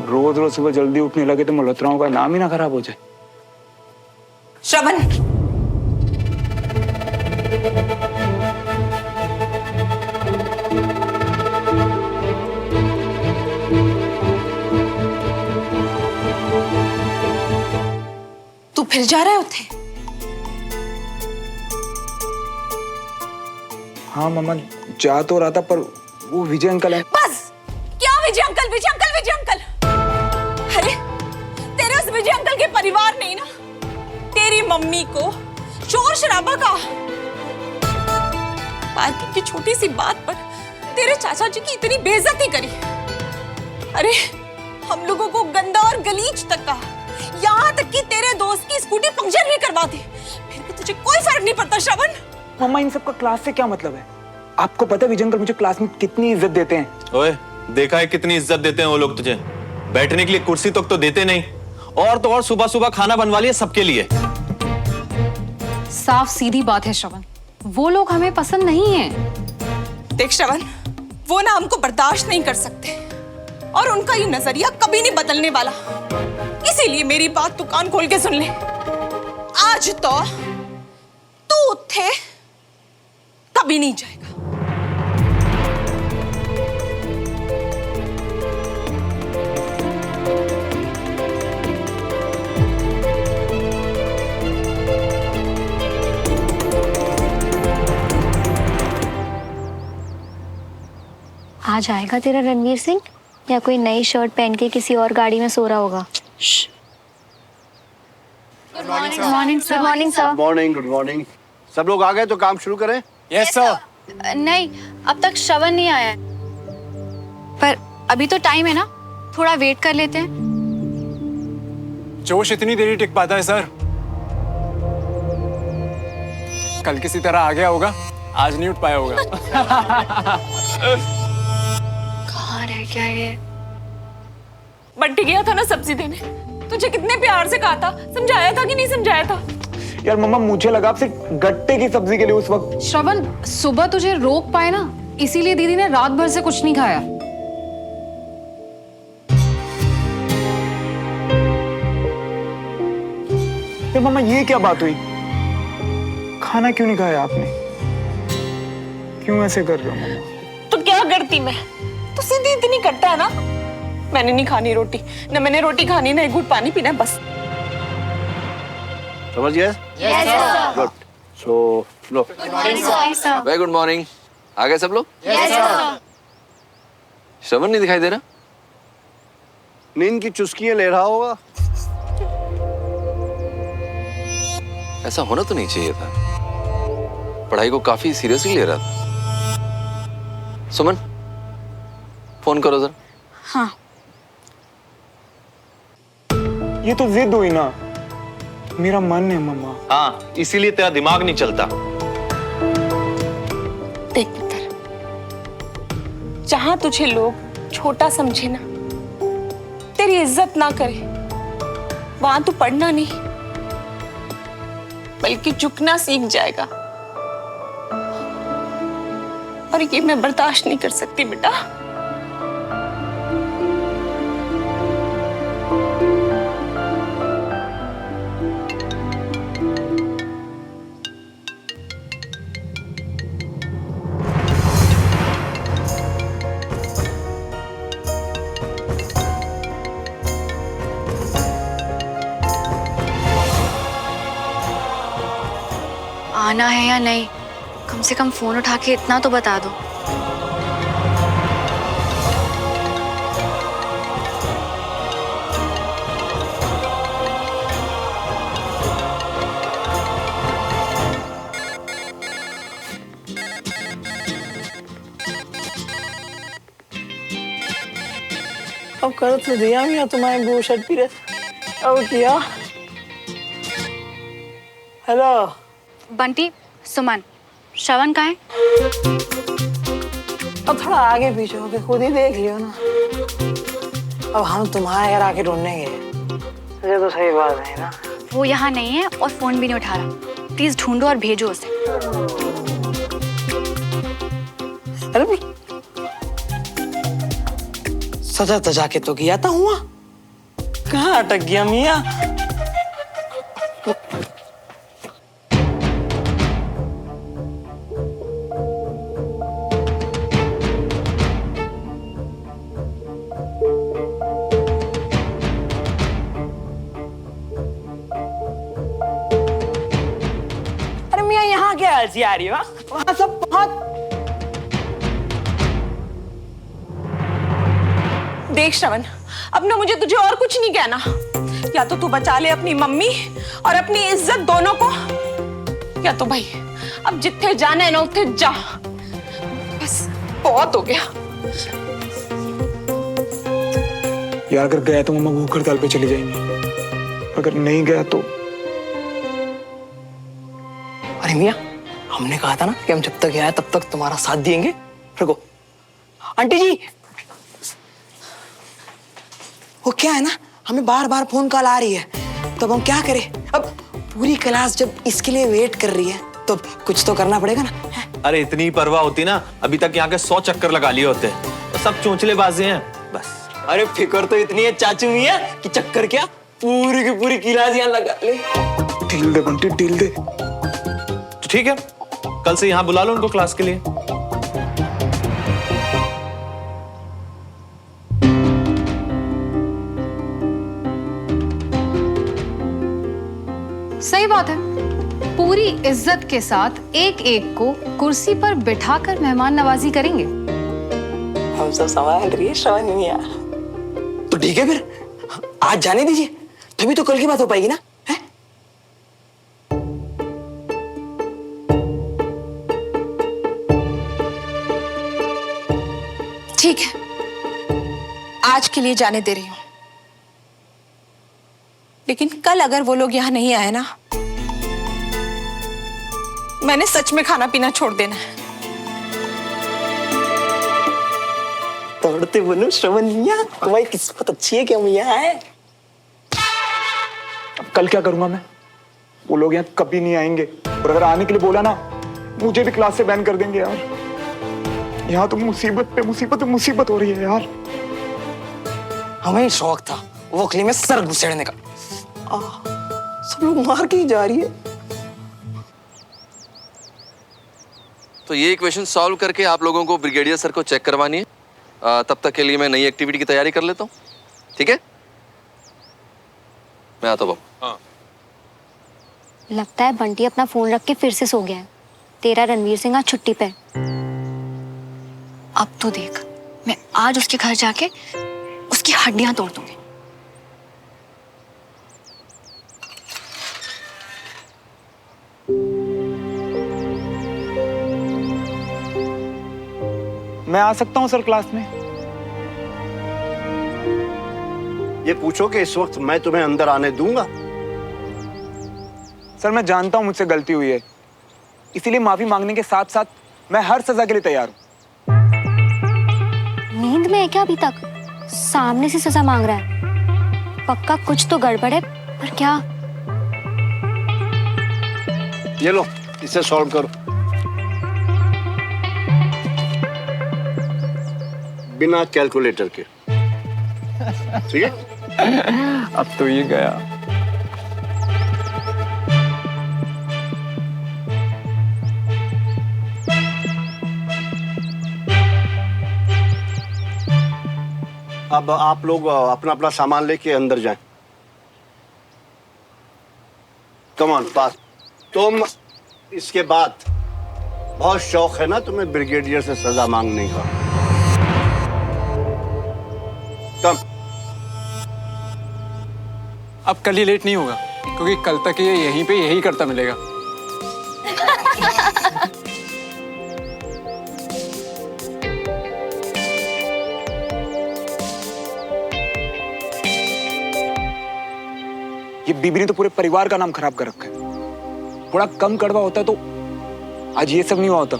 अब रोज रोज सुबह जल्दी उठने लगे तो मल्होत्राओं का नाम ही ना खराब हो जाए। श्रवण, तू फिर जा रहा है उठे? हाँ मम्मा, जा तो रहा था पर वो विजय अंकल है। बस, क्या विजय अंकल, विजय अंकल, विजय अंकल? अरे तेरे उस विजय अंकल के परिवार ने ना तेरी मम्मी को शोर शराबा का पार्किंग की छोटी सी बात पर तेरे चाचा जी की इतनी बेइज्जती करी। अरे हम लोगों को गंदा और गलीज तक कहा, यहाँ तक कि तेरे दोस्त की स्कूटी पंक्चर भी करवा दी, फिर भी तुझे कोई फर्क नहीं पड़ता। श्रवण, मम्मा इन सब का क्लास से क्या मतलब है? आपको पता है विजय अंकल मुझे क्लास में कितनी इज्जत देते हैं? ओए, देखा है कितनी इज्जत देते हैं वो लोग तुझे। बैठने के लिए कुर्सी तक तो देते नहीं, और तो और सुबह सुबह खाना बनवा लिया सबके लिए। साफ सीधी बात है श्रवण, वो लोग हमें पसंद नहीं है। देख श्रवण, वो ना हमको बर्दाश्त नहीं कर सकते और उनका ये नजरिया कभी नहीं बदलने वाला। इसीलिए मेरी बात तू कान खोल के सुन ले। आज तो तू उठे कभी नहीं जाएगा। आज आएगा तेरा रणवीर सिंह, या कोई नई शर्ट पहन के किसी और गाड़ी में सो रहा होगा। Good morning sir. Morning, good morning. सब लोग आ गए तो काम शुरू करें? Yes sir. नहीं, अब तक श्रवण नहीं आया है, पर अभी तो टाइम है ना, थोड़ा वेट कर लेते हैं। जोश इतनी देरी टिक पाता है सर? कल किसी तरह आ गया होगा, आज नहीं उठ पाया होगा। कहाँ रह गया ये? बंटी गया था ना सब्जी देने, तुझे कितने प्यार से कहा था, समझाया था कि नहीं समझाया था? यार मम्मा, मुझे लगा आप सिर्फ गट्टे की सब्जी के लिए उस वक्त। श्रवण, सुबह तुझे रोक पाए ना, इसीलिए दीदी ने रात भर से कुछ नहीं खाया। फिर मम्मा ये क्या बात हुई? खाना क्यों नहीं खाया आपने? क्यों ऐसे कर रहे हो मम्मा? तो क्या करती मैं? तू सीधी इतनी करता है ना। मैंने नहीं खानी रोटी, ना मैंने रोटी खानी, ना एक घूंट पानी पीना है, बस। समझ गए? Yes sir. गुड। सो लो। Very good morning. आ गए सब लोग? Yes sir. श्रवण नहीं दिखाई दे रहा? नींद की चुस्कियां ले रहा होगा। ऐसा होना तो नहीं चाहिए था, पढ़ाई को काफी सीरियसली ले रहा था। सुमन, फोन करो जरा। हाँ। ये तो जिद हुई ना, मेरा मन है मम्मा। हाँ, इसीलिए तेरा दिमाग नहीं चलता। देख पुत्र, जहां तुझे लोग छोटा समझे ना, तेरी इज्जत ना करे, वहां तू पढ़ना नहीं बल्कि झुकना सीख जाएगा। और ये मैं बर्दाश्त नहीं कर सकती बेटा। आना है या नहीं, कम से कम फोन उठा के इतना तो बता दो। अब कर तो दिया मियां तुम्हारे वो शर्ट पी रहे। अब किया। हेलो बंटी, सुमन, श्रवण कहाँ है? अब थोड़ा आगे पीछे होके खुद ही देख लियो ना। अब हम तुम्हारे घर आके ढूंढने गए, ये तो सही बात है ना। वो यहाँ नहीं है और फोन भी नहीं उठा रहा। प्लीज ढूंढो और भेजो उसे। अरे सजा तजा के तो किया था हुआ। कहाँ अटक गया मियाँ? अरे मियाँ यहाँ क्या हंसी आ रही है? वहाँ सब बहुत देख श्रवण, अब ना मुझे तुझे और कुछ नहीं कहना। या तो तू बचा ले अपनी मम्मी और अपनी इज्जत दोनों को, या तो भाई अब जिथे जाना है ना उठे जा। बस बहुत हो गया। यार अगर गया तो मम्मा भूख हड़ताल पे चली जाएंगी, अगर नहीं गया तो। अरे मियाँ, हमने कहा था ना कि हम जब तक आए तब तक तुम्हारा साथ देंगे। रुको आंटी जी, वो क्या है ना, हमें बार बार फोन कॉल आ रही है, तो अब हम क्या करें? अब पूरी क्लास जब इसके लिए वेट कर रही है तो कुछ तो करना पड़ेगा ना। अरे इतनी परवाह होती ना, अभी तक यहाँ के 100 चक्कर लगा लिए होते। तो सब चोंचलेबाजी हैं बस। अरे फिक्र तो इतनी है चाचू मियाँ कि चक्कर क्या, पूरी की पूरी क्लास यहाँ लगा ले। ढील दे बंटी, ढील दे। तो ठीक है, कल से यहाँ बुला लो उनको क्लास के लिए। सही बात है, पूरी इज्जत के साथ एक एक को कुर्सी पर बिठाकर मेहमान नवाजी करेंगे। हम सब संभाल रही है श्रवण मियाँ। तो ठीक है फिर, आज जाने दीजिए, तभी तो कल की बात हो पाएगी ना। है? ठीक है, आज के लिए जाने दे रही हूं, लेकिन कल अगर वो लोग यहाँ नहीं आए ना, मैंने सच में खाना पीना छोड़ देना है। तोड़ते बोलो श्रवण मियाँ, तुम्हारी किस्मत अच्छी है क्या मियाँ है? अब कल क्या करूंगा मैं? वो लोग यहाँ कभी नहीं आएंगे, और अगर आने के लिए बोला ना, मुझे भी क्लास से बैन कर देंगे यार। यहाँ तो मुसीबत पे मुसीबत पे मुसीबत हो रही है यार। हमें शौक था वोखली में सर घुसेड़ने का, सब लोग मार के ही जा रही है। तो ये इक्वेशन सॉल्व करके आप लोगों को ब्रिगेडियर सर को चेक करवानी है। तब तक के लिए मैं नई एक्टिविटी की तैयारी कर लेता हूँ, ठीक है? मैं आता हूँ। हाँ। लगता है बंटी अपना फोन रख के फिर से सो गया है। तेरा रणवीर सिंह आज छुट्टी पे। अब तो देख, मैं आज उसके घर जाके उसकी हड्डियां तोड़ दूंगी। मैं आ सकता हूँ सर क्लास में? ये पूछो कि इस वक्त मैं तुम्हें अंदर आने दूंगा? सर मैं जानता हूँ मुझसे गलती हुई है, इसीलिए माफी मांगने के साथ साथ मैं हर सजा के लिए तैयार हूँ। नींद में है क्या अभी तक? सामने से सजा मांग रहा है, पक्का कुछ तो गड़बड़ है, पर क्या? ये लो, इसे सॉल्व करो। बिना कैलकुलेटर के, ठीक है? अब तो ये गया। अब आप लोग अपना अपना सामान लेके अंदर जाएं। कम ऑन पास। तुम इसके बाद बहुत शौक है ना तुम्हें ब्रिगेडियर से सजा मांगने का? कम। अब कल ही लेट नहीं होगा, क्योंकि कल तक ये यहीं पे यही करता मिलेगा। ये बीबी ने तो पूरे परिवार का नाम खराब कर रखा है। थोड़ा कम कड़वा होता तो आज ये सब नहीं हुआ होता।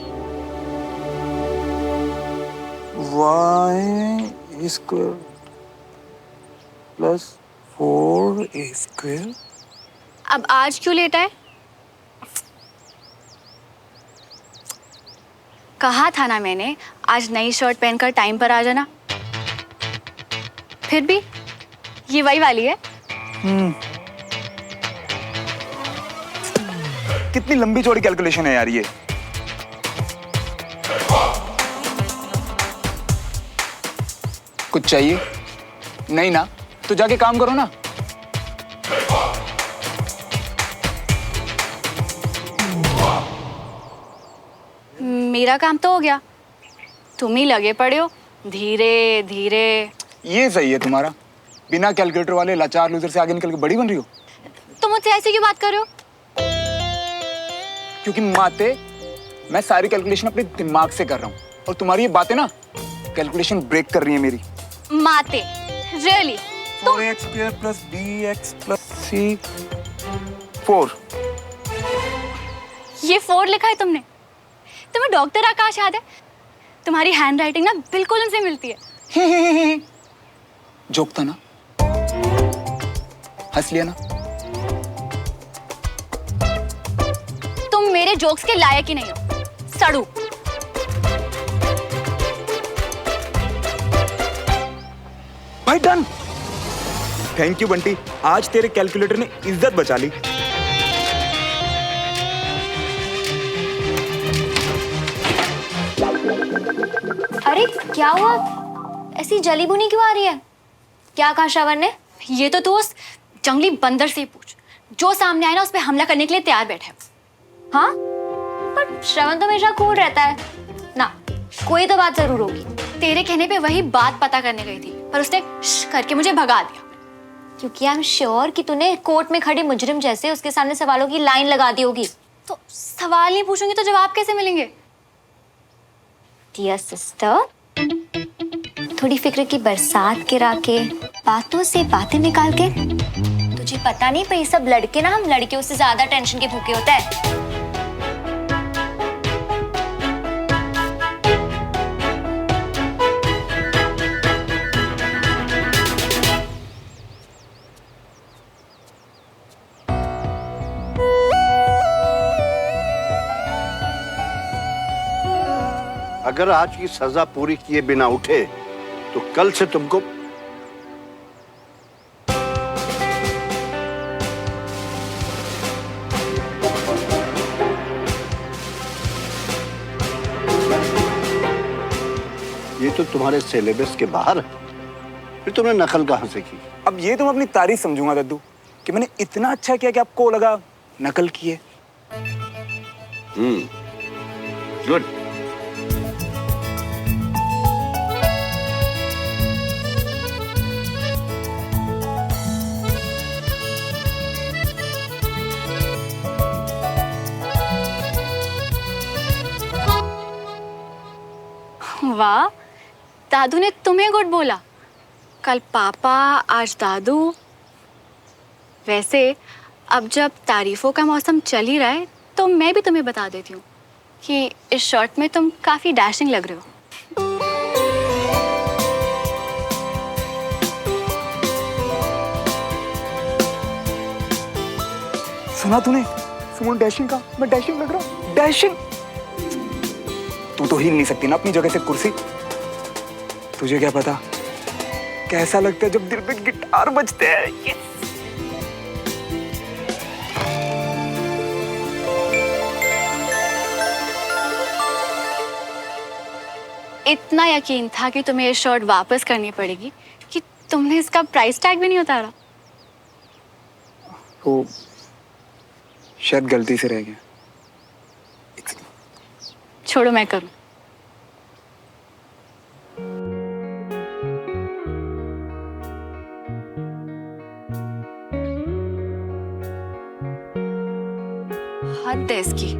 y square plus 4a square. अब आज क्यों लेट आए? कहा था ना मैंने, आज नई शर्ट पहनकर टाइम पर आ जाना। फिर भी ये वही वाली है। कितनी लंबी चौड़ी कैलकुलेशन है यार ये। कुछ चाहिए? नहीं ना, तो जाके काम करो ना। मेरा काम तो हो गया, तुम ही लगे पड़े हो धीरे धीरे। ये सही है तुम्हारा, बिना कैलकुलेटर वाले लाचार लूजर से आगे निकल के बड़ी बन रही हो। तुम मुझसे ऐसे क्यों बात कर रहे हो? क्योंकि माते मैं सारी कैलकुलेशन अपने दिमाग से कर रहा हूँ और तुम्हारी ये बातें ना कैलकुलेशन ब्रेक कर रही है मेरी। माते रियली? 4x² + bx + c 4। ये 4 लिखा है तुमने? तुम्हें डॉक्टर आकाश याद है? तुम्हारी हैंड राइटिंग ना बिल्कुल उनसे मिलती है। जोक था ना, हंस लिया ना। तुम मेरे जोक्स के लायक ही नहीं हो, सड़ू। भाई डन। थैंक यू बंटी, आज तेरे कैलकुलेटर ने इज्जत बचा ली। अरे क्या हुआ, ऐसी जली बुनी क्यों आ रही है? क्या कहा श्रवण ने? ये तो तू उस जंगली बंदर से ही पूछ, जो सामने आए ना उस पे हमला करने के लिए तैयार बैठे है। हाँ, पर श्रवण तो हमेशा कूल रहता है ना, कोई तो बात जरूर होगी। तेरे कहने पे वही बात पता करने गई थी, पर उसने श्श करके मुझे भगा दिया। क्योंकि आई एम श्योर कि तूने कोर्ट में खड़े मुजरिम जैसे उसके सामने सवालों की लाइन लगा दी होगी। तो सवाल नहीं पूछूंगी तो जवाब कैसे मिलेंगे? डियर सिस्टर, थोड़ी फिक्र की बरसात गिरा के, बातों से बातें निकाल के। तुझे पता नहीं पर ये सब लड़के ना, हम लड़कियों से ज्यादा टेंशन के भूखे होता है। अगर आज की सजा पूरी किए बिना उठे तो कल से तुमको ये तो तुम्हारे सिलेबस के बाहर है, फिर तुमने नकल कहां से की? अब ये तुम अपनी तारीफ समझूंगा दद्दू कि मैंने इतना अच्छा किया कि आपको लगा नकल की है। गुड। वाह, दादू ने तुम्हें गुड बोला। कल पापा, आज दादू। वैसे अब जब तारीफों का मौसम चल ही रहा है तो मैं भी तुम्हें बता देती हूँ कि इस शर्ट में तुम काफी डैशिंग लग रहे हो। सुना तूने? सुमन डैशिंग का, मैं डैशिंग लग रहा हूँ। डैशिंग? तू तो हिल नहीं सकती ना अपनी जगह से कुर्सी। तुझे क्या पता कैसा लगता है जब दिल पे गिटार बजते हैं। इतना यकीन था कि तुम्हें ये शर्ट वापस करनी पड़ेगी कि तुमने इसका प्राइस टैग भी नहीं उतारा। वो शायद गलती से रह गया। छोड़ो, मैं करूं। हद है इसकी।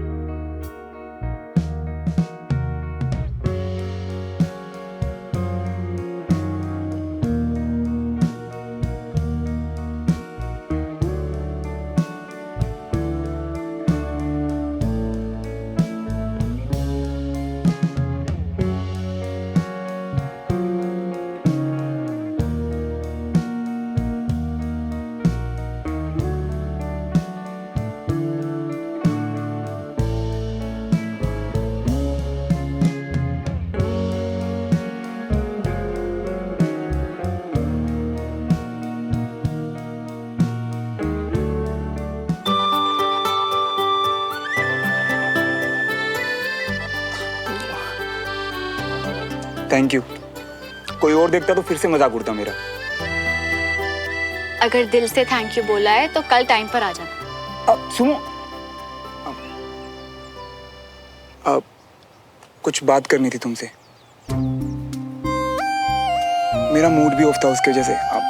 Thank you. कोई और देखता तो फिर से मजाक उड़ता मेरा। अगर दिल से थैंक यू बोला है तो कल टाइम पर आ जाना। अब सुनो, अब कुछ बात करनी थी तुमसे। मेरा मूड भी ऑफ था उसकी वजह से। अब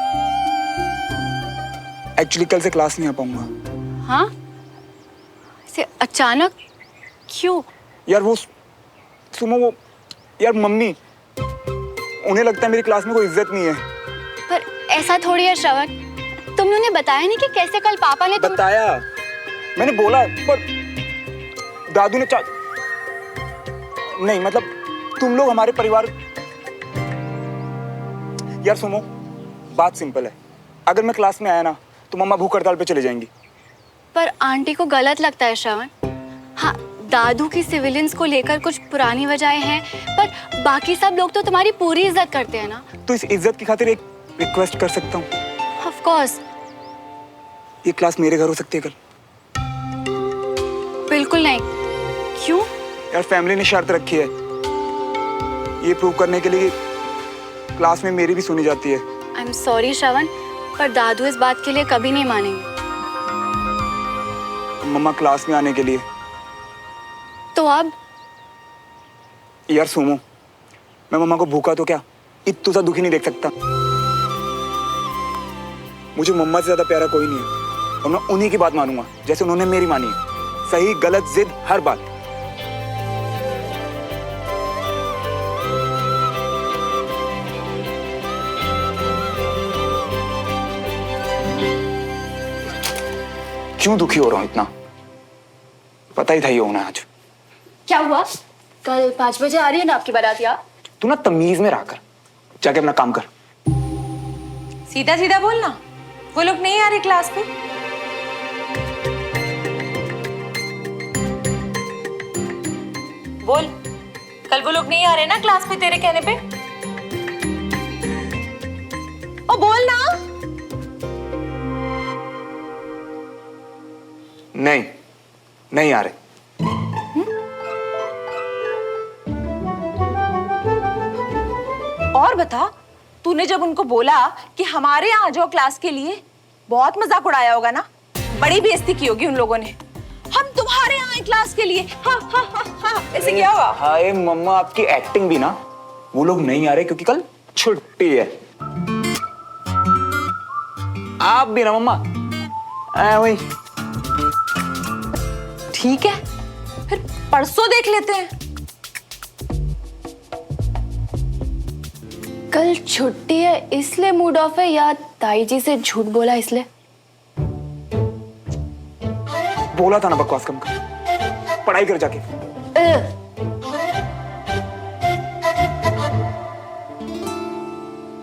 एक्चुअली कल से क्लास नहीं आ पाऊंगा। हाँ, ऐसे अचानक क्यों? यार वो सुनो, वो यार मम्मी, उन्हें लगता है मेरी क्लास में कोई इज्जत नहीं है। पर ऐसा थोड़ी है श्रवण, तुमने उन्हें बताया नहीं कि कैसे कल पापा ने बताया, मैंने बोला, पर दादू ने नहीं, मतलब तुम लोग हमारे परिवार। यार सुनो, बात सिंपल है। अगर मैं क्लास में आया ना तो मम्मा भूख हड़ताल पे चले जाएंगी। पर आंटी को गलत लगता है श्रवण। हाँ, दादू की सिविलियंस को लेकर कुछ पुरानी वजहें हैं, पर बाकी सब लोग तो तुम्हारी पूरी इज्जत करते हैं ना। तो इस इज्जत की खातिर एक रिक्वेस्ट कर सकता हूँ? Of course. ये क्लास मेरे घर हो सकती है कल? बिल्कुल नहीं। क्यों? यार फैमिली ने शर्त रखी है, ये प्रूव करने के लिए क्लास में मेरी भी सुनी जाती है। आई एम सॉरी श्रवण, पर दादू इस बात के लिए कभी नहीं मानेंगे। मम्मा क्लास में आने के लिए तो अब? यार सुनो, मैं मम्मा को भूखा तो क्या इतना सा दुखी नहीं देख सकता। मुझे मम्मा से ज्यादा प्यारा कोई नहीं है, और मैं उन्हीं की बात मानूंगा जैसे उन्होंने मेरी मानी है। सही गलत जिद हर बात। क्यों दुखी हो रहा हूं इतना? पता ही था ये होना है आज। क्या हुआ? कल 5 बजे आ रही है ना आपकी बारात यार? तू ना तमीज में रह कर, जाके अपना काम कर। सीधा सीधा बोलना, वो लोग नहीं आ रहे क्लास पे। बोल, कल वो लोग नहीं आ रहे ना क्लास पे तेरे कहने पे? ओ बोल ना। नहीं, नहीं आ रहे। और बता, तूने जब उनको बोला कि हमारे यहाँ आ जाओ क्लास के लिए, बहुत मजाक उड़ाया होगा ना? बड़ी बेइज्जती की होगी उन लोगों ने। हम तुम्हारे यहाँ आए क्लास के लिए, हा हा हा हा, ऐसे क्या हुआ? हाय मम्मा, आपकी एक्टिंग भी ना। वो लोग नहीं आ रहे क्योंकि कल छुट्टी है। आप भी ना मम्मा। वही ठीक है, फिर परसों देख लेते हैं। कल छुट्टी है इसलिए मूड ऑफ है, या ताई जी से झूठ बोला इसलिए? बोला था ना बकवास कम कर, पढ़ाई कर जाके।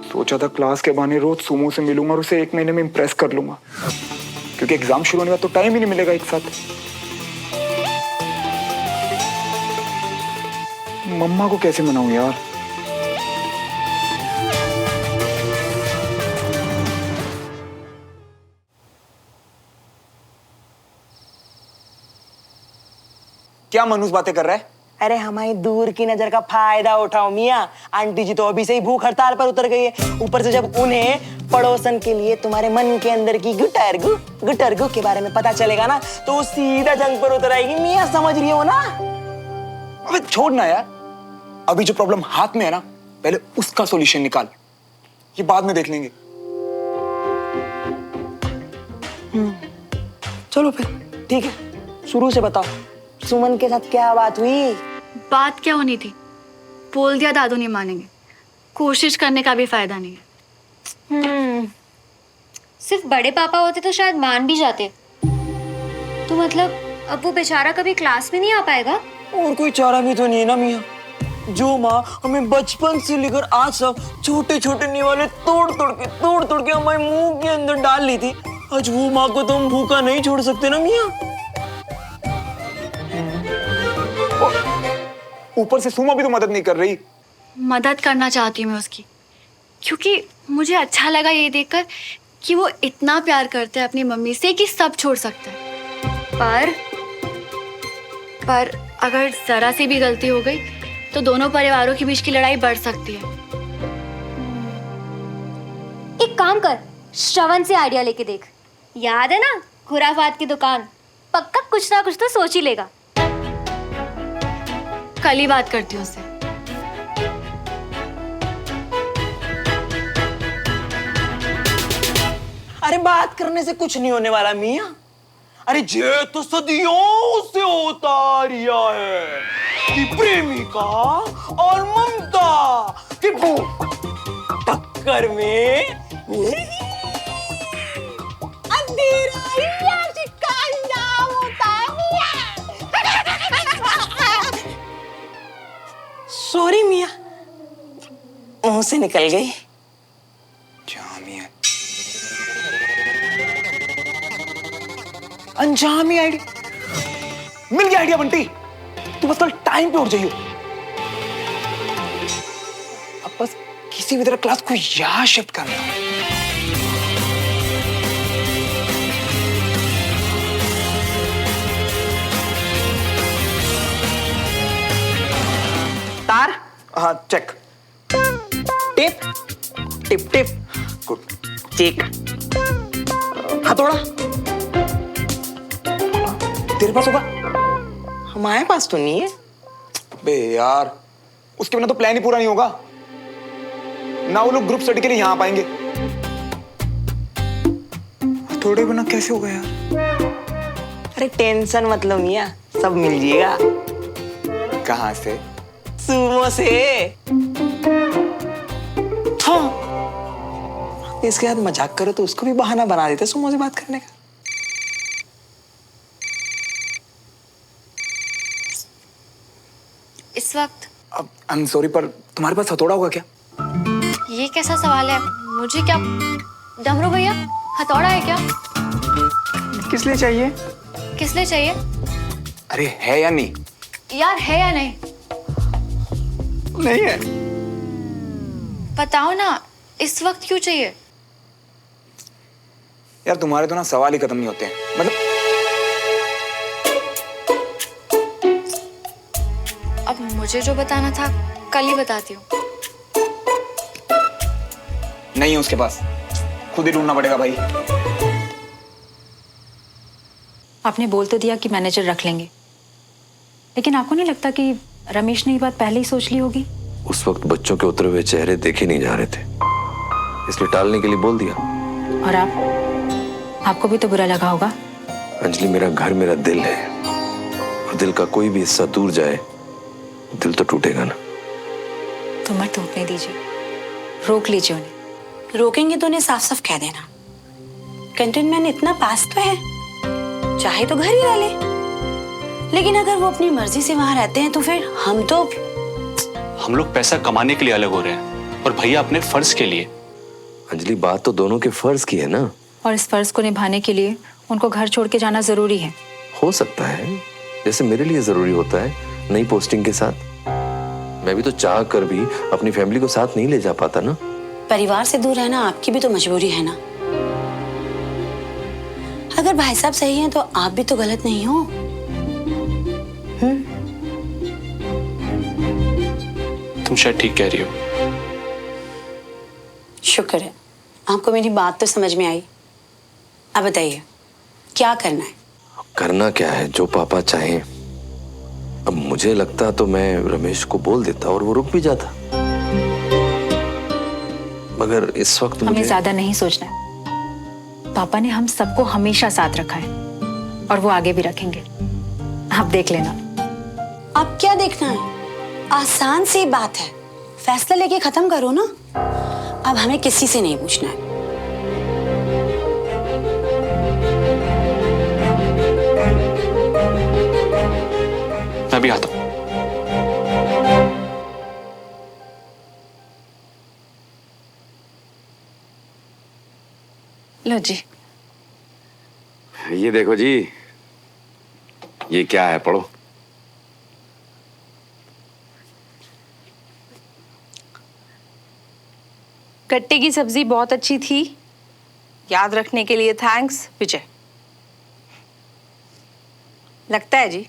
सोचा था क्लास के बहाने रोज सुमो से मिलूंगा और उसे 1 महीने में इंप्रेस कर लूंगा, क्योंकि एग्जाम शुरू होने का तो टाइम ही नहीं मिलेगा एक साथ। मम्मा को कैसे मनाऊं यार? क्या मनुष्य बातें कर रहा है? अरे हमारी दूर की नजर का फायदा उठाओ मियाँ। आंटी जी तो अभी से ही भूख हड़ताल पर उतर गई है। ऊपर से जब उन्हें पड़ोसन के लिए तुम्हारे मन के अंदर की गुटरगु के बारे में पता चलेगा ना, तो वो सीधा जंग पर उतर आएगी मियाँ, समझ रही हो ना? अबे छोड़ ना यार, अभी जो प्रॉब्लम हाथ में है ना, पहले उसका सॉल्यूशन निकाल, ये बाद में देख लेंगे। चलो फिर ठीक है, शुरू से बताओ, सुमन के साथ क्या बात हुई? बात क्या होनी थी? बोल दिया दादू नहीं मानेंगे, कोशिश करने का भी फायदा नहीं है। सिर्फ बड़े पापा होते तो शायद मान भी जाते। तो मतलब अब वो बेचारा कभी क्लास में नहीं आ पाएगा? और कोई चारा भी तो नहीं है ना मियाँ। जो माँ हमें बचपन से लेकर आज तक छोटे छोटे निवाले तोड़ तोड़ के हमारे मुंह के अंदर डाल ली थी, आज वो माँ को तुम भूखा नहीं छोड़ सकते ना मियाँ। ऊपर से सुमा भी तो मदद नहीं कर रही। मदद करना चाहती हूँ मैं उसकी, क्योंकि मुझे अच्छा लगा ये देखकर कि वो इतना प्यार करते हैं अपनी मम्मी से कि सब छोड़ सकते हैं। पर अगर जरा सी भी गलती हो गई तो दोनों परिवारों के बीच की लड़ाई बढ़ सकती है। एक काम कर, श्रवण से आइडिया लेके देख। याद है ना खुराफात की दुकान, पक्का कुछ ना कुछ तो सोच ही लेगा। कल ही बात करती हूँ उससे। अरे बात करने से कुछ नहीं होने वाला मियाँ। अरे ये तो सदियों से होता आ रहा है कि प्रेमिका और ममता की टक्कर में अंधेरा ही आशिकां नाम होता है। सॉरी मियाँ, मुंह से निकल गई। अंजामी आइडिया मिल गया। आइडिया बंटी, तू बस कल टाइम पे उठ जाइयो। अब बस किसी भी तरह क्लास को यहाँ शिफ्ट करना। तार, हाँ check. Tip tip tip, good. Check. हथौड़ा तेरे पास होगा? हमारे पास तो नहीं है। बे यार, उसके बिना तो प्लान ही पूरा नहीं होगा ना। वो लोग ग्रुप स्टडी के लिए यहाँ पाएंगे। थोड़े बिना कैसे होगा यार? अरे टेंशन मत लो मियाँ, सब मिल जाएगा। कहाँ से? सुमो से। हाँ, इसके साथ मजाक करो तो उसको भी बहाना बना देते सुमो से बात करने का। इस वक्त? अब आई एम सॉरी, पर तुम्हारे पास हथौड़ा होगा क्या? ये कैसा सवाल है? मुझे क्या, डमरू भैया हथौड़ा है क्या? किस लिए चाहिए? किस लिए चाहिए? अरे है या नहीं? यार है या नहीं? नहीं है। बताओ ना, इस वक्त क्यों चाहिए? यार तुम्हारे तो ना सवाल ही खत्म नहीं होते हैं। मतलब अब मुझे जो बताना था कल ही बताती हूँ। नहीं है उसके पास, खुद ही ढूंढना पड़ेगा भाई। आपने बोल तो दिया कि मैनेजर रख लेंगे, लेकिन आपको नहीं लगता कि रमेश ने ये बात पहले ही सोच ली होगी? उस वक्त बच्चों के उतरे हुए चेहरे देखे नहीं जा रहे थे, इसलिए टालने के लिए बोल दिया। और आपको भी तो बुरा लगा होगा। अंजलि, मेरा घर मेरा दिल है, और दिल का कोई भी हिस्सा दूर जाए दिल तो टूटेगा ना। तो मत टूटने दीजिए, रोक लीजिए उन्हें। रोकेंगे तो उन्हें साफ साफ कह देना, कंटेनमेंट इतना पास तो है, चाहे तो घर ही रह ले। लेकिन अगर वो अपनी मर्जी से वहां रहते हैं तो फिर हम लोग पैसा कमाने के लिए अलग हो रहे हैं और भैया अपने फर्ज के लिए। अंजलि, बात तो दोनों के फर्ज की है ना। और इस फर्ज को निभाने के लिए उनको घर छोड़ के जाना जरूरी है। हो सकता है, जैसे मेरे लिए जरूरी होता है नई पोस्टिंग के साथ। मैं भी तो चाह कर भी अपनी फैमिली को साथ नहीं ले जा पाता ना। परिवार से दूर रहना आपकी भी तो मजबूरी है ना। अगर भाई साहब सही हैं तो आप भी तो गलत नहीं हो। तुम शायद ठीक कह रही हो। शुक्र है, आपको मेरी बात तो समझ में आई। अब बताइए क्या करना है? करना क्या है, जो पापा चाहें। अब मुझे लगता तो मैं रमेश को बोल देता और वो रुक भी जाता, मगर इस वक्त हमें ज्यादा नहीं सोचना है। पापा ने हम सबको हमेशा साथ रखा है और वो आगे भी रखेंगे। आप देख लेना। अब क्या देखना है? आसान सी बात है, फैसला लेके खत्म करो ना। अब हमें किसी से नहीं पूछना है। मैं भी आता हूं। लो जी। ये देखो जी, ये क्या है, पढ़ो। गट्टे की सब्जी बहुत अच्छी थी, याद रखने के लिए थैंक्स विजय। लगता है जी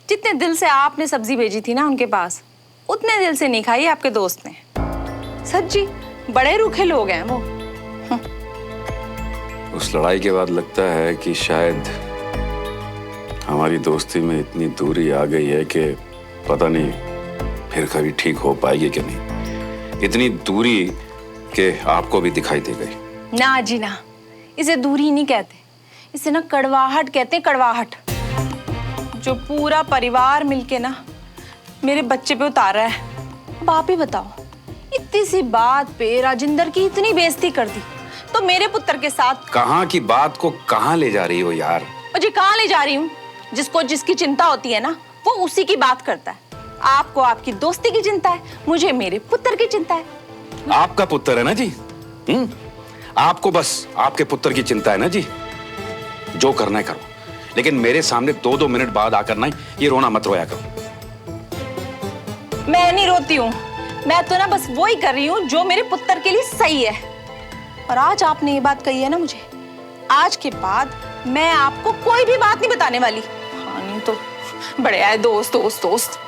जितने दिल से आपने सब्जी भेजी थी ना उनके पास, उतने दिल से नहीं खाई आपके दोस्त ने। सच्ची बड़े रूखे लोग हैं वो। उस लड़ाई के बाद लगता है कि शायद हमारी दोस्ती में इतनी दूरी आ गई है कि पता नहीं फिर कभी ठीक हो पाएगी कि नहीं। इतनी दूरी कि आपको भी दिखाई दे गई। ना जी ना, इसे दूरी नहीं कहते, इसे ना कड़वाहट कहते हैं, कड़वाहट। जो पूरा परिवार मिलके ना मेरे बच्चे पे उतारा है। अब आप ही बताओ, इतनी सी बात पे राजिंदर की इतनी बेइज्जती कर दी, तो मेरे पुत्र के साथ कहाँ की बात को कहाँ ले जा रही हो यार? और जी कहाँ ले जा रही हूँ? जिसको जिसकी चिंता होती है ना, वो उसी की बात करता है। आपको आपकी दोस्ती की चिंता है, मुझे मेरे पुत्र की चिंता है। आपका पुत्र है ना जी? आपको बस आपके पुत्र की चिंता है ना जी? जो करना है करो, लेकिन मेरे सामने 2-2 मिनट बाद आकर ना ये रोना मत रोया करो। मैं नहीं रोती हूँ, मैं तो ना बस वो ही कर रही हूँ जो मेरे पुत्र के लिए सही है। और आज आपने ये बात कही है ना मुझे, आज के बाद मैं आपको कोई भी बात नहीं बताने वाली। हाँ नहीं तो बड़े आए दोस्त दोस्त दोस्त।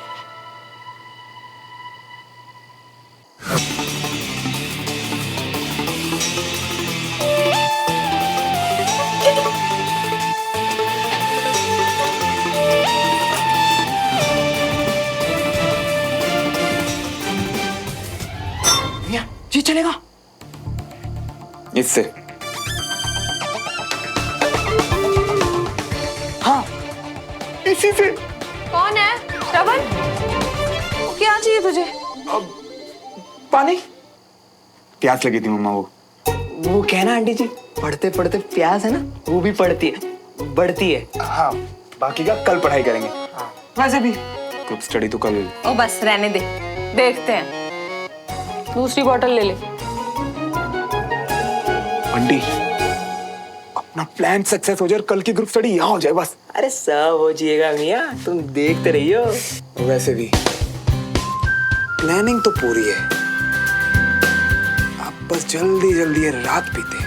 जी चलेगा इससे। हाँ इसी से। कौन है श्रवण? क्या चाहिए तुझे? पानी। प्यास लगी थी मम्मा। वो कहना आंटी जी, पढ़ते पढ़ते प्यास है ना, वो भी पढ़ती है, बढ़ती है। हाँ बाकी का कल पढ़ाई करेंगे। वैसे भी ग्रुप स्टडी तो कल। ओ बस रहने दे, देखते हैं। दूसरी बोतल ले ले। आंटी अपना प्लान सक्सेस हो जाए, कल की ग्रुप स्टडी यहाँ हो जाए बस। अरे सब हो जाएगा मियाँ, तुम देखते रहियो। वैसे भी प्लानिंग तो पूरी है, अब बस जल्दी जल्दी ये रात बीते।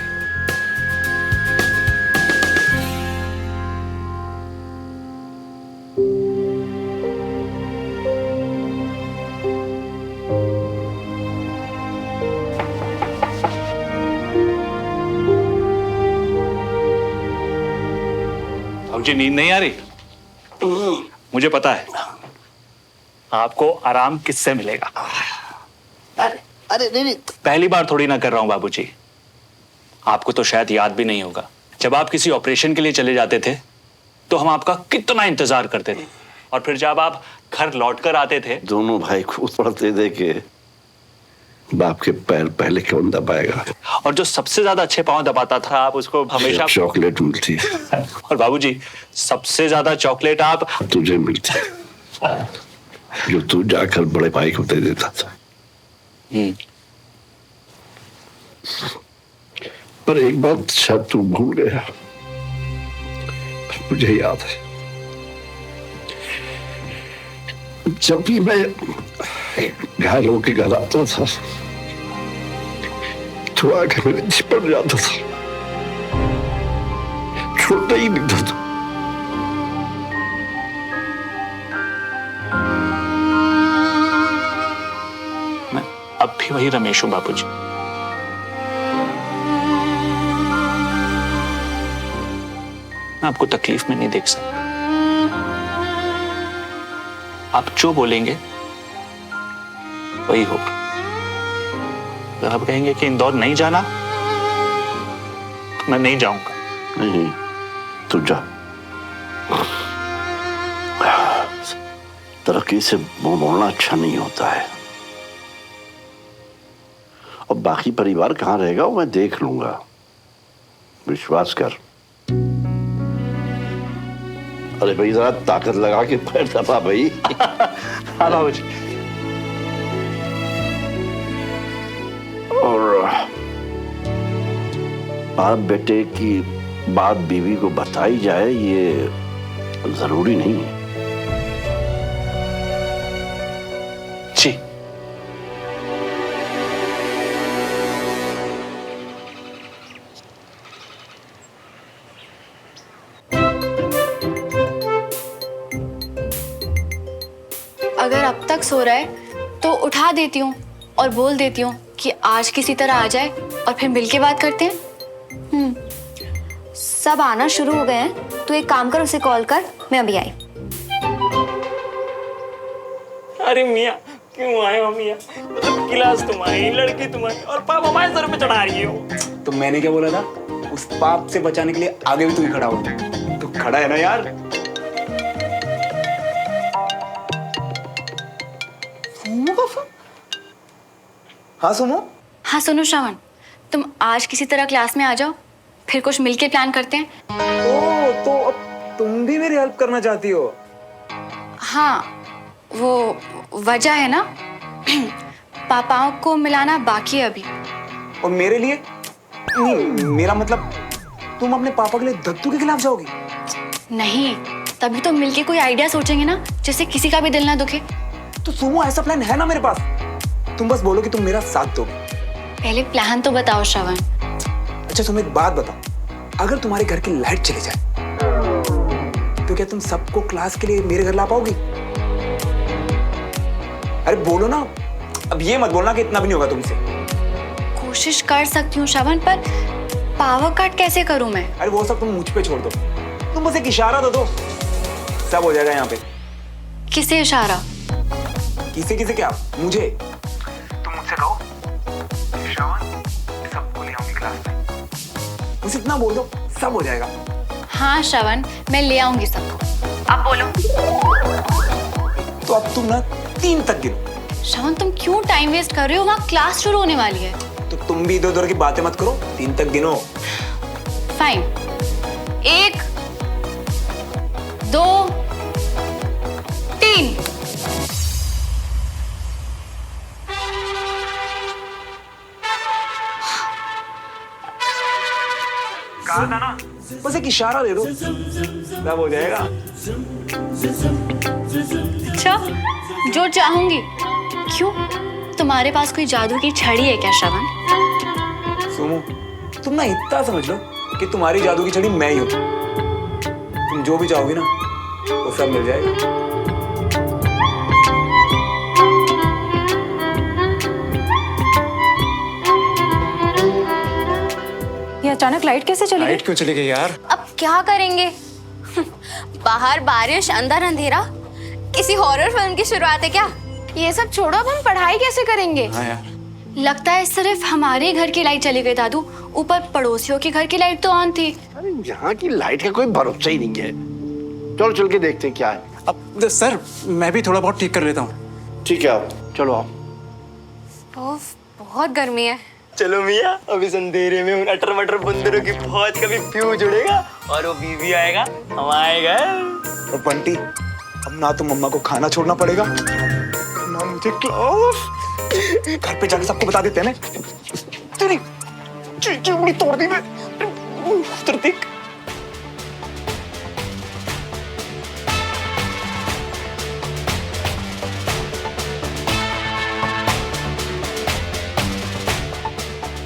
मुझे नींद नहीं आ रही? मुझे पता है आपको आराम किससे मिलेगा। अरे नहीं। पहली बार थोड़ी ना कर रहा हूं बाबूजी। आपको तो शायद याद भी नहीं होगा, जब आप किसी ऑपरेशन के लिए चले जाते थे तो हम आपका कितना इंतजार करते थे, और फिर जब आप घर लौटकर आते थे। दोनों भाई खुद पढ़ते देखे, बाप के पैर पहले कौन दबाएगा। और जो सबसे ज्यादा अच्छे पांव दबाता था, आप उसको हमेशा चॉकलेट मिलती है। और बाबूजी सबसे ज्यादा चॉकलेट आप तुझे मिलती है, जो तू जाकर बड़े भाई को दे देता था। पर एक बात शायद तू भूल गया, मुझे याद है। जब भी मैं घायल होके घर आता था तो आके मेरे चिपट जाता था, छोड़ता ही नहीं था। मैं अब भी वही रमेश हूं बाबूजी। मैं आपको तकलीफ में नहीं देख सकता। आप जो बोलेंगे वही होगा। अगर आप कहेंगे कि इंदौर नहीं जाना, तो मैं नहीं जाऊंगा। नहीं तू जा। तरक्की से मुंह मोड़ना अच्छा नहीं होता है। और बाकी परिवार कहाँ रहेगा वो मैं देख लूंगा, विश्वास कर। अरे भाई जरा ताकत लगा के पैर दबा भाई। हाँ बाबूजी। और बाप बेटे की बात बीवी को बताई जाए, ये जरूरी नहीं है। जी अगर अब तक सो रहा है उठा देती हूँ और बोल देती हूँ कि आज किसी तरह आ जाए और फिर मिलके बात करते हैं। सब आना शुरू हो गए हैं, तू एक काम कर, उसे कॉल कर, मैं अभी आई। अरे मियाँ क्यों आए हो मियाँ? मतलब क्लास तुम्हारी, लड़की तुम्हारी और पाप हमारे सर पे चढ़ा रही हो। तो मैंने क्या बोला था? उस पाप से बचाने के लिए आगे भी तू ही खड़ा हो। तो खड़ा है ना यार? हाँ सुनो। हाँ सुनो श्रवण, तुम आज किसी तरह क्लास में आ जाओ, फिर कुछ मिलके प्लान करते हैं। ओ, तो अब तुम भी मेरी हेल्प करना चाहती हो? हाँ, वो वजह है ना, पापाओं को मिलाना बाकी है अभी। और मेरे लिए? नहीं, मेरा मतलब तुम अपने पापा के लिए दत्तू के खिलाफ जाओगी? नहीं, तभी तो मिलके कोई आइडिया सोचेंगे ना, जिससे किसी का भी दिल ना दुखे। तो सुमो, ऐसा प्लान है ना मेरे पास। तुम बस बोलो कि तुम मेरा साथ दोगे। पहले प्लान तो बताओ श्रवण। अच्छा तुम एक बात बताओ, अगर तुम्हारे घर की लाइट चली जाए तो क्या तुम सबको क्लास के लिए मेरे घर ला पाओगी? अरे बोलो ना, अब ये मत बोलना कि इतना भी नहीं होगा तुमसे। कोशिश कर सकती हूँ श्रवण, पर पावर कट कैसे करूँ मैं? अरे वो सब तुम मुझ पे छोड़ दो, तुम बस एक इशारा दो, सब हो जाएगा यहाँ पे। किसे इशारा? किसे किसे क्या? मुझे। तुम मुझसे कहो श्रवण सबको ले आऊंगी क्लास में, बस इतना बोल दो, सब हो जाएगा। हाँ श्रवण, मैं ले आऊंगी सबको। अब बोलो। तो अब तुम ना 3 तक गिनो। श्रवण तुम क्यों टाइम वेस्ट कर रहे हो? वहाँ क्लास शुरू होने वाली है। तो तुम भी इधर उधर की बातें मत करो, 3 तक गिनो। फाइन। 1 2 3। कहा था ना, बस एक इशारा दे दो, सब हो जाएगा। अच्छा, जो चाहूंगी। क्यों, तुम्हारे पास कोई जादू की छड़ी है क्या श्रवण? सुमो, तुम ना इतना समझ लो कि तुम्हारी जादू की छड़ी मैं ही हूं। तुम जो भी चाहोगी ना, वो सब मिल जाएगा। ये अचानक लाइट कैसे चली गई? लाइट क्यों चली गई यार? अब क्या करेंगे? बाहर बारिश, अंदर अंधेरा, किसी हॉरर फिल्म की शुरुआत है क्या? ये सब छोड़ो, अब हम पढ़ाई कैसे करेंगे? हाँ यार। लगता है सिर्फ हमारे घर की लाइट चली गई दादू, ऊपर पड़ोसियों के घर की लाइट तो ऑन थी। अरे यहाँ की लाइट का कोई भरोसा ही नहीं है। चलो चल के देखते हैं क्या है। अब सर मैं भी थोड़ा बहुत ठीक कर लेता हूँ। ठीक है, आओ, चलो आओ। बहुत गर्मी है। चलो मियाँ, अभी इस अंधेरे में उन अटर मटर बंदरों की फौज का भी फ्यूज उड़ेगा और वो बीवी आएगा हमारे घर। और बंटी, अब ना तो मम्मा को खाना छोड़ना पड़ेगा ना मुझे क्लास। घर पे जाके सबको बता देते हैं ना। तेरी चीची तोड़ दी मैं। प्रतीक,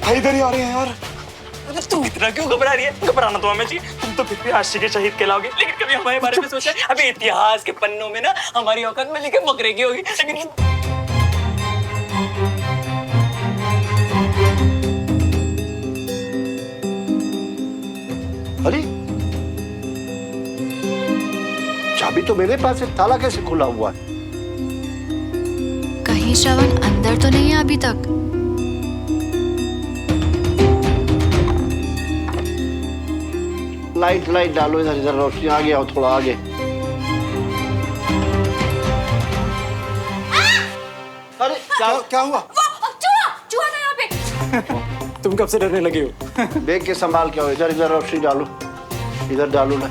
भाई इधर ही आ रहे हैं यार। अरे तुम इतना क्यों घबरा रही है? घबराना तो हमें चाहिए, तुम तो फिर भी आशिक के शहीद कहलाओगे। लेकिन कभी हमारे बारे में सोचा है? अभी इतिहास के पन्नों में ना हमारी औकात में लिखे बकरे की होगी। लेकिन अरे चाबी तो मेरे पास है, ताला कैसे खुला हुआ है? कहीं श्रवण अंदर तो नहीं है अभी तक? लाइट लाइट डालो इधर, इधर रोशनी। आगे आओ, थोड़ा आगे। अरे क्या हुआ? चूहा था यहाँ पे। तुम कब से डरने लगे हो? देख के संभाल के आओ। इधर इधर रोशनी डालो, इधर डालो ना।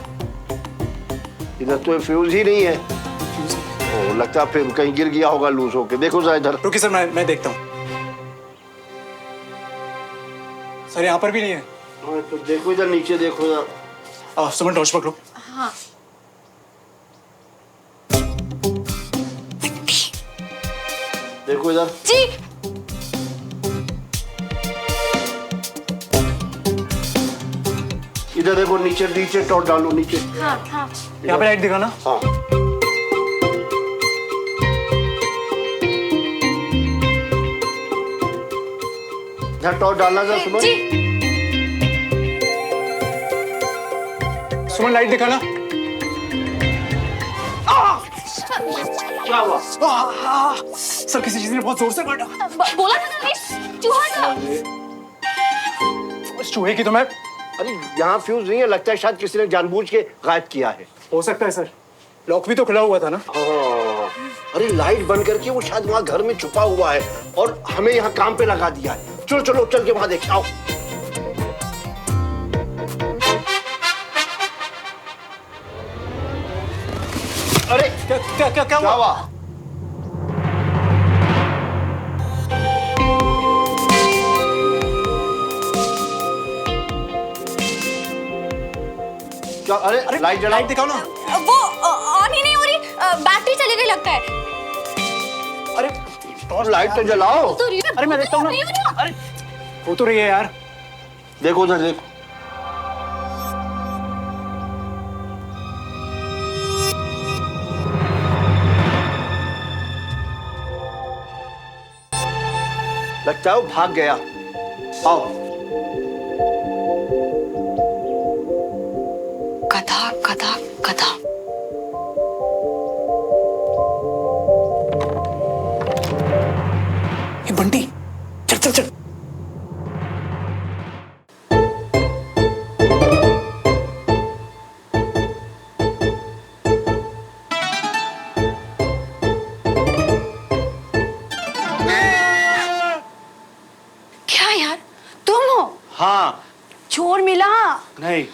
इधर तो फ्यूज ही नहीं है। ओ, लगता है फिर कहीं गिर गया होगा लूज होके। देखो जरा इधर। रुकिए सर, मैं देखता हूँ। सर यहाँ पर भी नहीं है। हाँ, तो देखो इधर नीचे, देखो इधर। सुमन टॉर्च पकड़ो। हाँ। देखो इधर। जी। इधर देखो, नीचे नीचे टॉर्च डालो, नीचे। हाँ हाँ। यहाँ पे लाइट दिखाना। हाँ। इधर टॉर्च डालना था सुमन। जी। सुमन लाइट दिखाना। क्या हुआ? सर किसी चीज ने बहुत जोर से काटा। बोला था ना, चूहा था। उस चूहे की तो मैं। अरे यहाँ फ्यूज नहीं है, लगता है शायद किसी ने जानबूझ के गायब किया है। हो सकता है सर, लॉक भी तो खुला हुआ था ना। हाँ। अरे लाइट बंद करके वो शायद वहाँ घर में छुपा हुआ है और हमें यहाँ काम पे लगा दिया है। चलो चलो चल के वहाँ देख आओ। अरे क्या हुआ? क्या? अरे लाइट जलाओ। लाइट दिखाओ ना। वो ऑन ही नहीं हो रही, बैटरी चली गई लगता है। अरे लाइट तो जलाओ। अरे मैं देखता हूँ ना। अरे हो तो रही है यार। देखो उधर देखो। लगता है वो भाग गया। आओ। गधा गधा गधा। ये बंटी, चल चल चल। क्या यार, तुम हो? हाँ। चोर मिला? नहीं।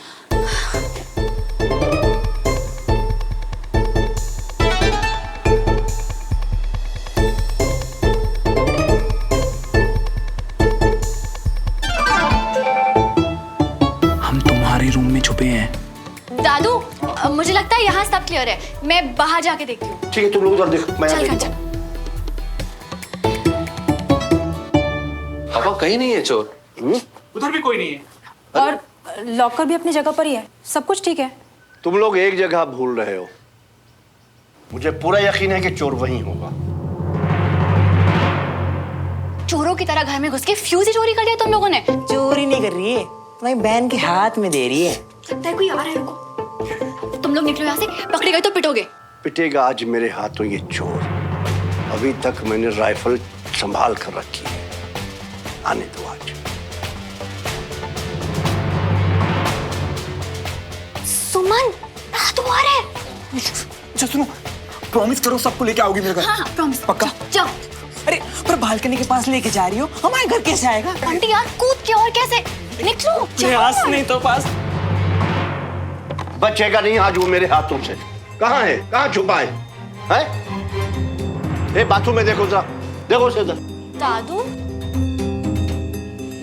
हम तुम्हारे रूम में छुपे हैं। दादू, मुझे लगता है यहाँ सब क्लियर है, मैं बाहर जाके देखती हूँ। ठीक है तुम लोग उधर देखो, मैं यहाँ चल देखता चल। हूँ। पापा कहीं नहीं है चोर। उधर भी कोई नहीं है। और लॉकर भी अपनी जगह पर ही है, सब कुछ ठीक है। तुम लोग एक जगह भूल रहे हो। मुझे पूरा यकीन है कि चोर वहीं होगा। चोरों की तरह घर में घुस के फ्यूज ही चोरी कर लिया तुम लोगों ने। चोरी नहीं कर रही है, तुम्हारी बहन के हाथ में दे रही है। लगता है कोई आ रहा है, रुको। तुम लोग निकलो यहाँ से, पकड़े गए तो पिटोगे। पिटेगा आज मेरे हाथों ये चोर। अभी तक मैंने राइफल संभाल कर रखी है, आने दो आज। सुमन, तू आ रहा है? अच्छा सुनो, प्रॉमिस करो सबको लेके आओगी मेरे घर। हाँ प्रॉमिस। पक्का? जाओ। अरे पर बालकनी के पास लेके जा रही हो, हमारे घर कैसे आएगा? आंटी यार, कूद के और कैसे? निकलो। प्रयास नहीं तो पास। बचेगा नहीं आज वो मेरे हाथों से। कहाँ है? कहाँ छुपा है? ए बाथरूम में देखो जरा, देखो उसे इधर। दादू,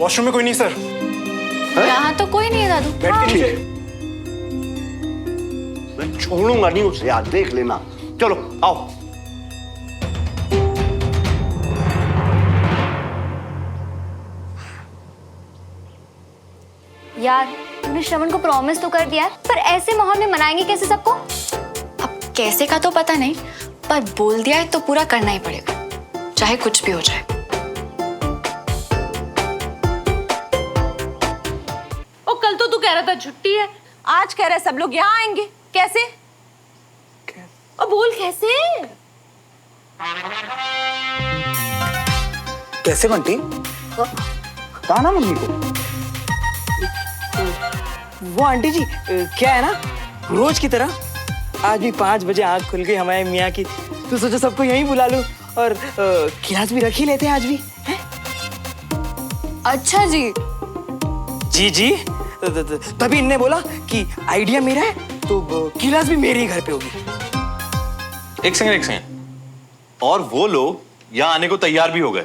वॉशरूम में कोई नहीं सर। यहाँ तो कोई नहीं है दादू। बेड के नीचे। मैं छोड़ूंगा नहीं उसे, यार देख लेना। चलो आओ। यार तूने श्रवण को प्रॉमिस तो कर दिया है, पर ऐसे माहौल में मनाएंगे कैसे सबको? अब कैसे का तो पता नहीं, पर बोल दिया है तो पूरा करना ही पड़ेगा, चाहे कुछ भी हो जाए। ओ कल तो तू कह रहा था छुट्टी है, आज कह रहा है सब लोग यहाँ आएंगे, कैसे? ओ बोल कैसे? कैसे बंटी? कहा ना मम्मी को। वो आंटी जी क्या है ना, रोज की तरह आज भी 5 बजे आंख खुल गई हमारे मियाँ की, तो सोचो सबको यहीं बुला लूं और क्लास भी रख ही लेते हैं आज भी है? अच्छा जी। जी तभी इनने बोला कि आइडिया मेरा है तो क्लास भी मेरे ही घर पे होगी। एक सेकंड। और वो लोग यहाँ आने को तैयार भी हो गए,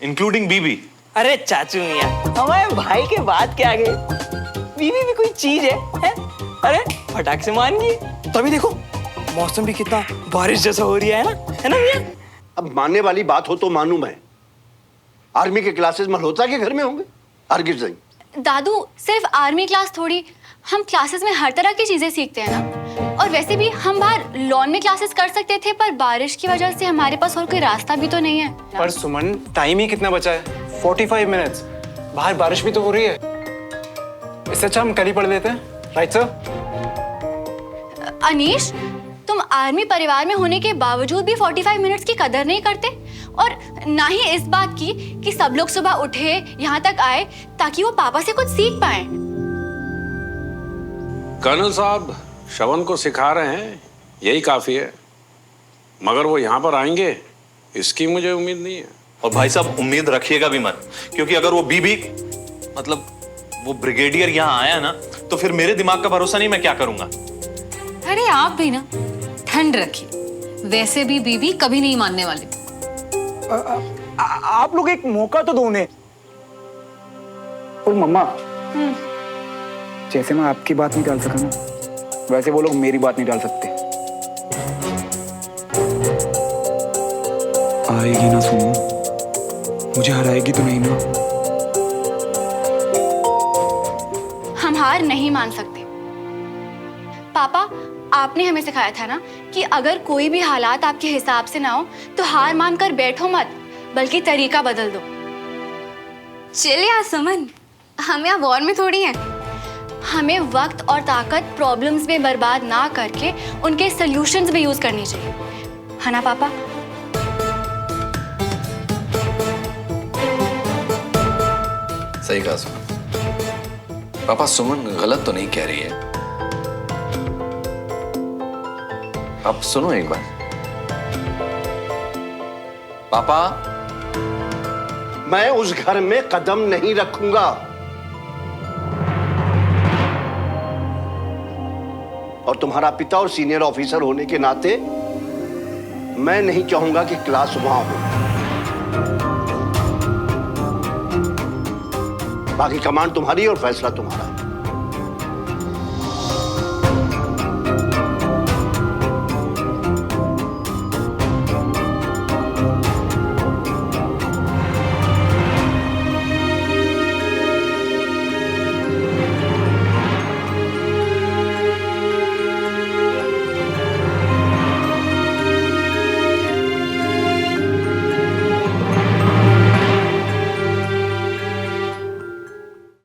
इंक्लूडिंग बीबी। अरे चाचू मियाँ, हमारे भाई के बात के आगे बीवी भी कोई चीज है? अरे फटाक से मान गई। तभी देखो मौसम भी कितना बारिश जैसा हो रही है ना मियाँ? अब मानने वाली बात हो तो मानूं मैं। आर्मी के क्लासेस मल्होत्रा के घर में होंगे? हरगिज़ नहीं। दादू, सिर्फ आर्मी क्लास थोड़ी, हम क्लासेस में हर तरह की चीजें सीखते हैं ना। और वैसे भी हम बाहर लॉन में क्लासेस कर सकते थे, पर बारिश की वजह से हमारे पास और कोई रास्ता भी तो नहीं है। पर सुमन, टाइम ही कितना बचा है? 45 मिनट्स। बाहर बारिश भी तो हो रही है, इससे अच्छा हम कल ही पढ़ लेते हैं, राइट सर? अनीश, तुम आर्मी परिवार में होने के बावजूद भी 45 मिनट्स की कदर नहीं करते, और ना ही इस बात की कि सब लोग सुबह उठे यहाँ तक आए ताकि वो पापा से कुछ सीख पाए। कर्नल साहब श्रवण को सिखा रहे हैं, यही काफी है, मगर वो यहाँ पर आएंगे इसकी मुझे उम्मीद नहीं है। और भाई साहब उम्मीद रखिएगा भी मत, क्योंकि अगर वो बीबी मतलब वो ब्रिगेडियर यहाँ आया ना, तो फिर मेरे दिमाग का भरोसा नहीं, मैं क्या करूंगा। अरे आप भी ना ठंड रखिए, वैसे भी बीबी कभी नहीं मानने वाली। आप लोग एक मौका तो दो उन्हें। और मम्मा, जैसे मैं आपकी बात नहीं डाल सका ना, वैसे वो लोग मेरी बात नहीं डाल सकते। आएगी ना सुनो, मुझे हराएगी तो नहीं ना? हम हार नहीं मान सकते। पापा, आपने हमें सिखाया था ना कि अगर कोई भी हालात आपके हिसाब से ना हो तो हार मानकर बैठो मत, बल्कि तरीका बदल दो। चल यार सुमन, हम यहाँ वॉर में थोड़ी हैं। हमें वक्त और ताकत प्रॉब्लम्स में बर्बाद ना करके उनके सॉल्यूशंस में यूज करनी चाहिए, है ना पापा? सही कहा सुमन। पापा, सुमन गलत तो नहीं कह रही है। आप सुनो एक बार। पापा, मैं उस घर में कदम नहीं रखूंगा। और तुम्हारा पिता और सीनियर ऑफिसर होने के नाते मैं नहीं चाहूंगा कि क्लास वहां हो। बाकी कमांड तुम्हारी और फैसला तुम्हारा।